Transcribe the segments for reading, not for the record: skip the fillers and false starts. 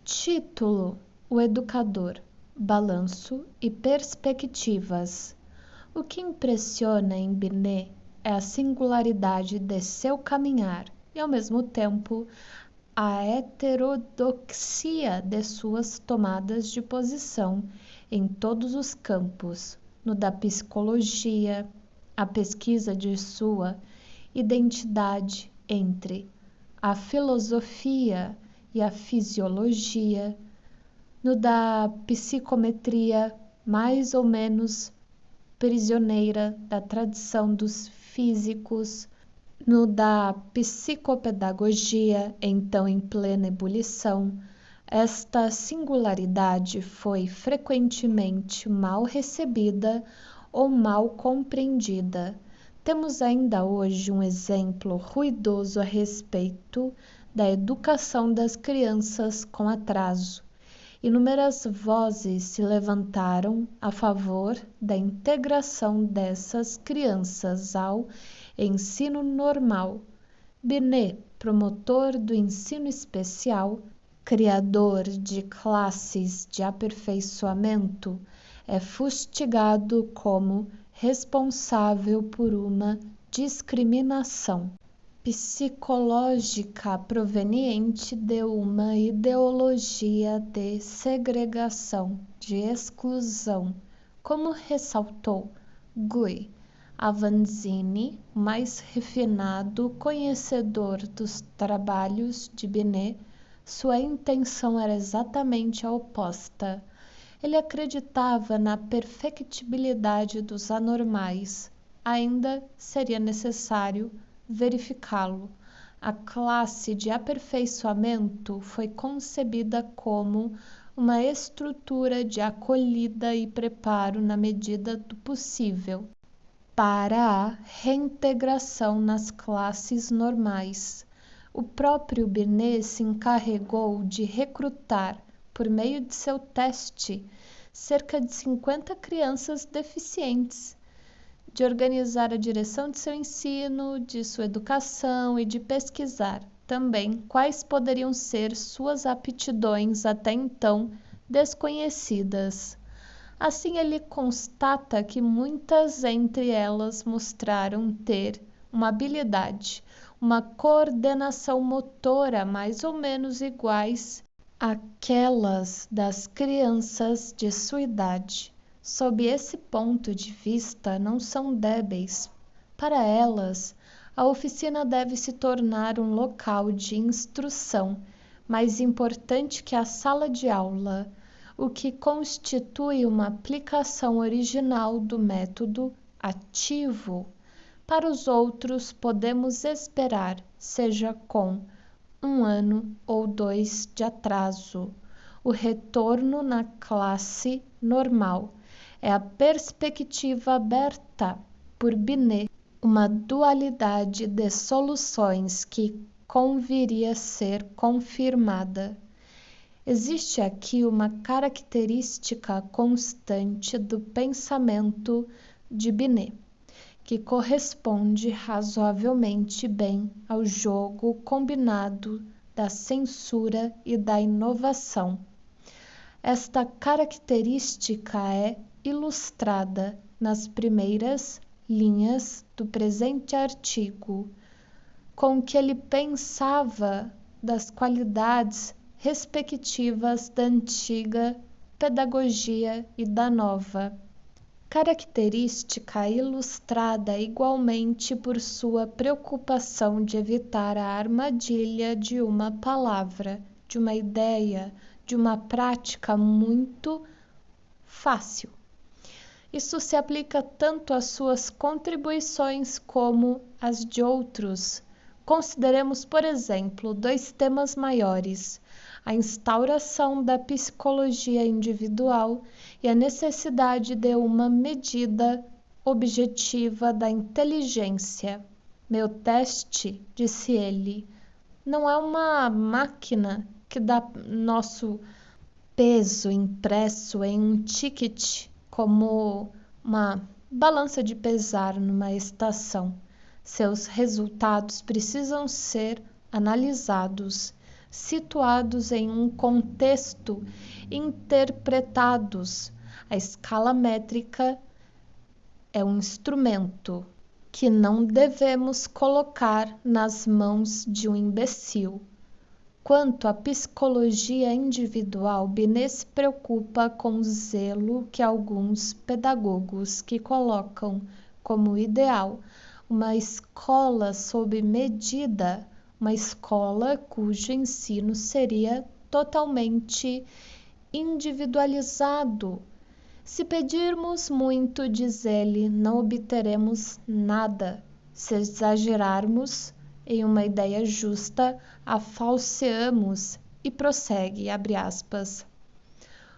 Título: O Educador, Balanço e Perspectivas. O que impressiona em Binet é a singularidade de seu caminhar e, ao mesmo tempo, a heterodoxia de suas tomadas de posição em todos os campos, no da psicologia, a pesquisa de sua identidade entre a filosofia e a fisiologia, no da psicometria, mais ou menos prisioneira da tradição dos físicos, no da psicopedagogia, então em plena ebulição. Esta singularidade foi frequentemente mal recebida ou mal compreendida. Temos ainda hoje um exemplo ruidoso a respeito da educação das crianças com atraso. Inúmeras vozes se levantaram a favor da integração dessas crianças ao ensino normal. Binet, promotor do ensino especial, criador de classes de aperfeiçoamento, é fustigado como responsável por uma discriminação psicológica proveniente de uma ideologia de segregação, de exclusão, como ressaltou Guy Avanzini, mais refinado conhecedor dos trabalhos de Binet. Sua intenção era exatamente a oposta. Ele acreditava na perfectibilidade dos anormais. Ainda seria necessário verificá-lo. A classe de aperfeiçoamento foi concebida como uma estrutura de acolhida e preparo na medida do possível para a reintegração nas classes normais. O próprio Binet se encarregou de recrutar, por meio de seu teste, cerca de 50 crianças deficientes, de organizar a direção de seu ensino, de sua educação e de pesquisar também quais poderiam ser suas aptidões até então desconhecidas. Assim, ele constata que muitas entre elas mostraram ter uma habilidade, uma coordenação motora mais ou menos iguais àquelas das crianças de sua idade. Sob esse ponto de vista, não são débeis. Para elas, a oficina deve se tornar um local de instrução mais importante que a sala de aula, o que constitui uma aplicação original do método ativo. Para os outros, podemos esperar, seja com 1 ano ou 2 de atraso, o retorno na classe normal. É a perspectiva aberta por Binet, uma dualidade de soluções que conviria ser confirmada. Existe aqui uma característica constante do pensamento de Binet, que corresponde razoavelmente bem ao jogo combinado da censura e da inovação. Esta característica é ilustrada nas primeiras linhas do presente artigo, com que ele pensava das qualidades respectivas da antiga pedagogia e da nova. Característica ilustrada igualmente por sua preocupação de evitar a armadilha de uma palavra, de uma ideia, de uma prática muito fácil. Isso se aplica tanto às suas contribuições como às de outros. Consideremos, por exemplo, 2 temas maiores: a instauração da psicologia individual e a necessidade de uma medida objetiva da inteligência. Meu teste, disse ele, não é uma máquina que dá nosso peso impresso em um ticket como uma balança de pesar numa estação. Seus resultados precisam ser analisados, situados em um contexto interpretados. A escala métrica é um instrumento que não devemos colocar nas mãos de um imbecil. Quanto à psicologia individual, Binet se preocupa com o zelo que alguns pedagogos que colocam como ideal uma escola sob medida, uma escola cujo ensino seria totalmente individualizado. Se pedirmos muito, diz ele, não obteremos nada. Se exagerarmos em uma ideia justa, a falseamos. E prossegue, abre aspas.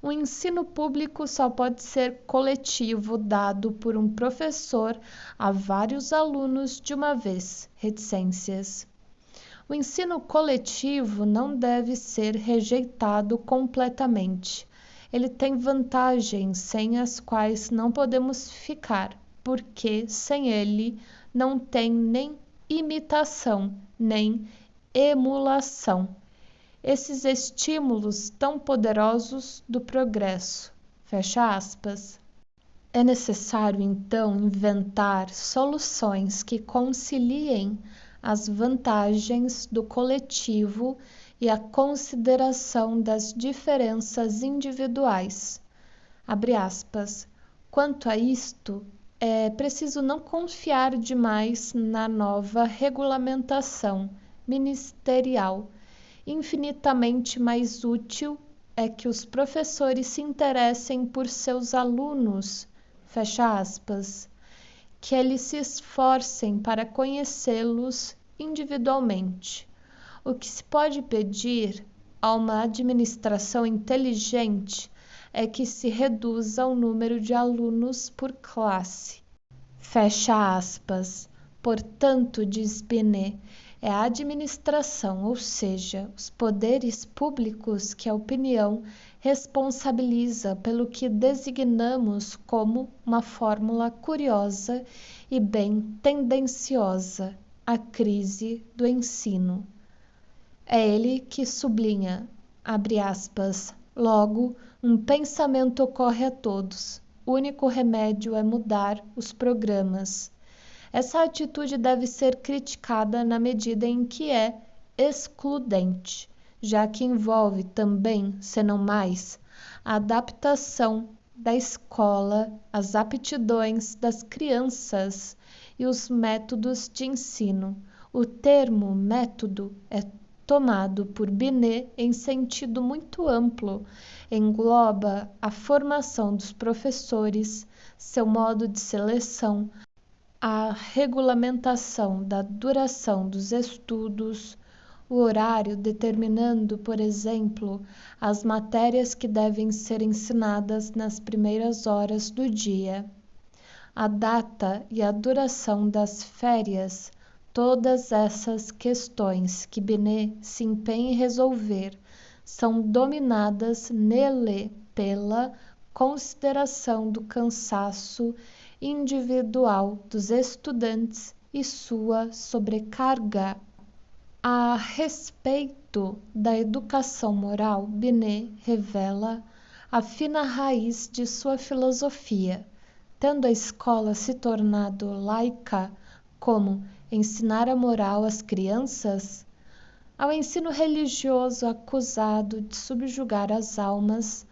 O ensino público só pode ser coletivo, dado por um professor a vários alunos de uma vez. Reticências. O ensino coletivo não deve ser rejeitado completamente. Ele tem vantagens sem as quais não podemos ficar, porque sem ele não tem nem imitação, nem emulação. Esses estímulos tão poderosos do progresso. Fecha aspas. É necessário, então, inventar soluções que conciliem as vantagens do coletivo e a consideração das diferenças individuais. Abre aspas. Quanto a isto, é preciso não confiar demais na nova regulamentação ministerial. Infinitamente mais útil é que os professores se interessem por seus alunos, fecha aspas, que eles se esforcem para conhecê-los individualmente. O que se pode pedir a uma administração inteligente é que se reduza o número de alunos por classe. Fecha aspas. Portanto, diz Binet, é a administração, ou seja, os poderes públicos que a opinião responsabiliza pelo que designamos como uma fórmula curiosa e bem tendenciosa, a crise do ensino. É ele que sublinha, abre aspas, logo, um pensamento ocorre a todos. O único remédio é mudar os programas. Essa atitude deve ser criticada na medida em que é excludente, já que envolve também, se não mais, a adaptação da escola às aptidões das crianças e os métodos de ensino. O termo método é tomado por Binet em sentido muito amplo, engloba a formação dos professores, seu modo de seleção, a regulamentação da duração dos estudos, o horário determinando, por exemplo, as matérias que devem ser ensinadas nas primeiras horas do dia, a data e a duração das férias. Todas essas questões que Binet se empenha em resolver são dominadas nele pela consideração do cansaço individual dos estudantes e sua sobrecarga. A respeito da educação moral, Binet revela a fina raiz de sua filosofia, tendo a escola se tornado laica como ensinar a moral às crianças, ao ensino religioso acusado de subjugar as almas,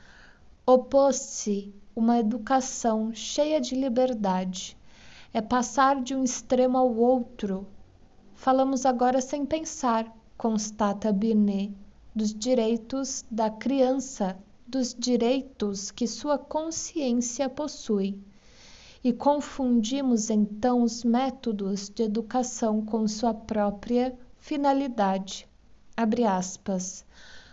opôs-se uma educação cheia de liberdade. É passar de um extremo ao outro. Falamos agora sem pensar, constata Binet, dos direitos da criança, dos direitos que sua consciência possui. E confundimos então os métodos de educação com sua própria finalidade. Abre aspas.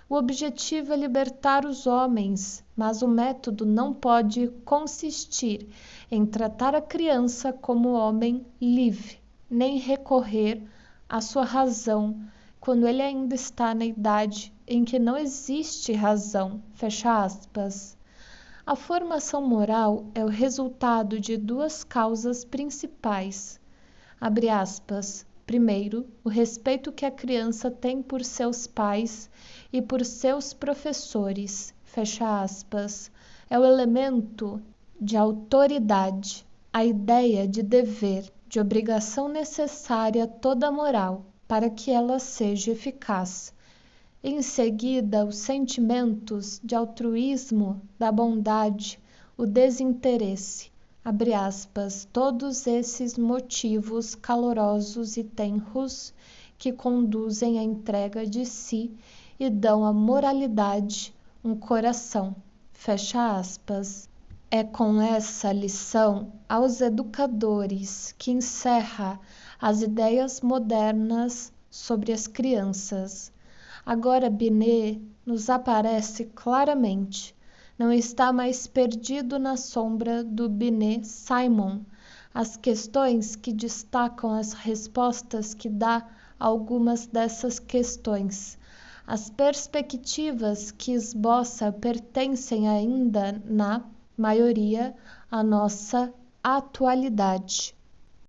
O objetivo é libertar os homens, mas o método não pode consistir em tratar a criança como homem livre, nem recorrer à sua razão quando ele ainda está na idade em que não existe razão. Fecha aspas. A formação moral é o resultado de duas causas principais. Abre aspas. Primeiro, o respeito que a criança tem por seus pais e por seus professores, fecha aspas, é o elemento de autoridade, a ideia de dever, de obrigação necessária a toda moral para que ela seja eficaz. Em seguida, os sentimentos de altruísmo, da bondade, o desinteresse, abre aspas, todos esses motivos calorosos e tenros que conduzem à entrega de si e dão à moralidade um coração, fecha aspas. É com essa lição aos educadores que encerra as ideias modernas sobre as crianças. Agora Binet nos aparece claramente. Não está mais perdido na sombra do Binet Simon. As questões que destacam as respostas que dá a algumas dessas questões. As perspectivas que esboça pertencem ainda, na maioria, à nossa atualidade.